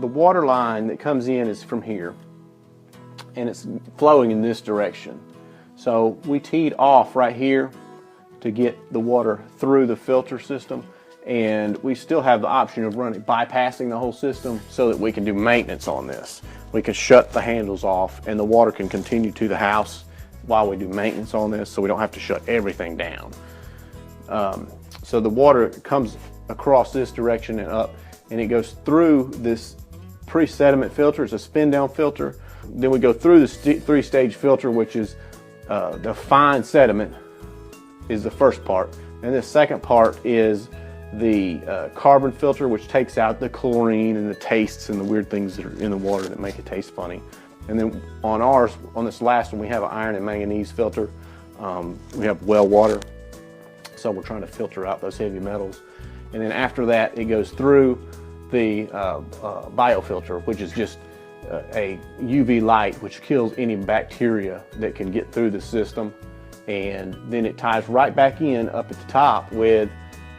the water line that comes in is from here, and it's flowing in this direction. So we teed off right here to get the water through the filter system, and we still have the option of bypassing the whole system so that we can do maintenance on this. We can shut the handles off and the water can continue to the house while we do maintenance on this, so we don't have to shut everything down. So the water comes across this direction and up, and it goes through this pre-sediment filter. It's a spin down filter. Then we go through this three-stage filter, which is the fine sediment is the first part, and the second part is the carbon filter, which takes out the chlorine and the tastes and the weird things that are in the water that make it taste funny. And then on ours, on this last one, we have an iron and manganese filter. We have well water, so we're trying to filter out those heavy metals. And then after that, it goes through the biofilter, which is just a UV light which kills any bacteria that can get through the system. And then it ties right back in up at the top with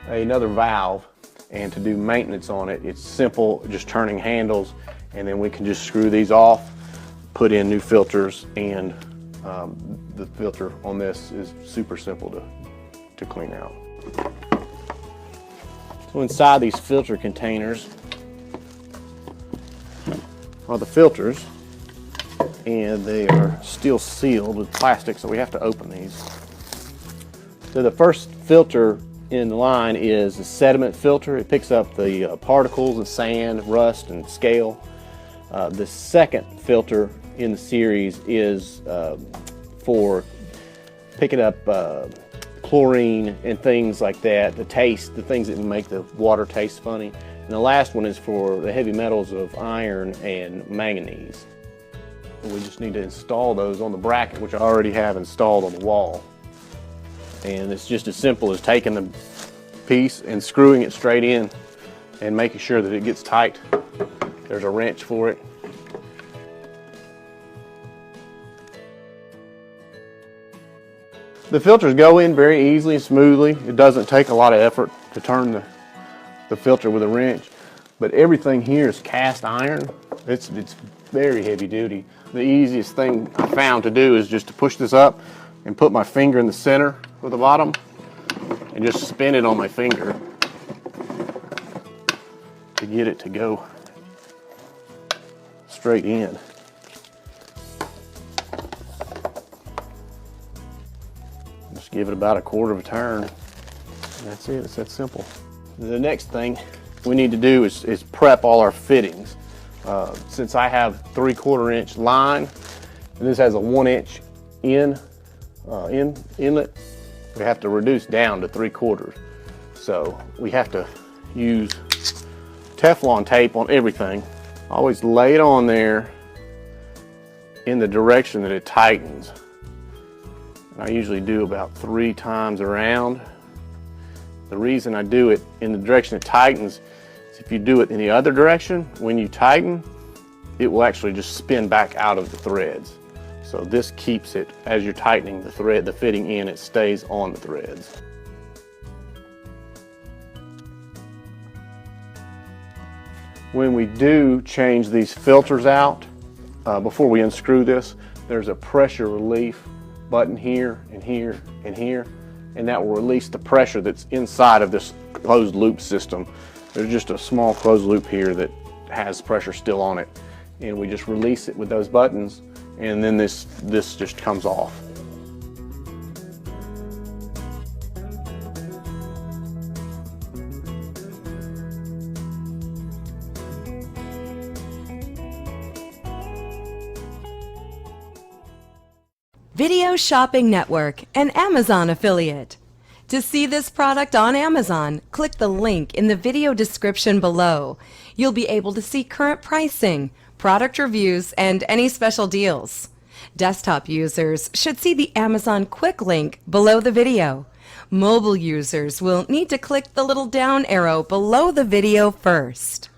another valve. And to do maintenance on it, it's simple, just turning handles, and then we can just screw these off, put in new filters, and the filter on this is super simple to clean out. So inside these filter containers are the filters, and they are still sealed with plastic, so we have to open these. So the first filter in the line is the sediment filter. It picks up the particles and sand, rust, and scale. The second filter in the series is for picking up chlorine and things like that, the things that make the water taste funny. And the last one is for the heavy metals of iron and manganese. We just need to install those on the bracket, which I already have installed on the wall. And it's just as simple as taking the piece and screwing it straight in and making sure that it gets tight. There's a wrench for it. The filters go in very easily and smoothly. It doesn't take a lot of effort to turn the filter with a wrench, but everything here is cast iron. It's very heavy duty. The easiest thing I found to do is just to push this up and put my finger in the center of the bottom and just spin it on my finger to get it to go straight in. Just give it about a quarter of a turn. And that's it, it's that simple. The next thing we need to do is prep all our fittings. Since I have 3/4 inch line, and this has a 1 inch inlet, we have to reduce down to 3/4. So we have to use Teflon tape on everything. Always lay it on there in the direction that it tightens. And I usually do about 3 times around. The reason I do it in the direction it tightens is if you do it in the other direction, when you tighten, it will actually just spin back out of the threads. So this keeps it, as you're tightening the thread, the fitting in, it stays on the threads. When we do change these filters out, before we unscrew this, there's a pressure relief button here and here and here, and that will release the pressure that's inside of this closed loop system. There's just a small closed loop here that has pressure still on it, and we just release it with those buttons, and then this just comes off. Video Shopping Network, an Amazon affiliate. To see this product on Amazon, click the link in the video description below. You'll be able to see current pricing, product reviews, and any special deals. Desktop users should see the Amazon quick link below the video. Mobile users will need to click the little down arrow below the video first.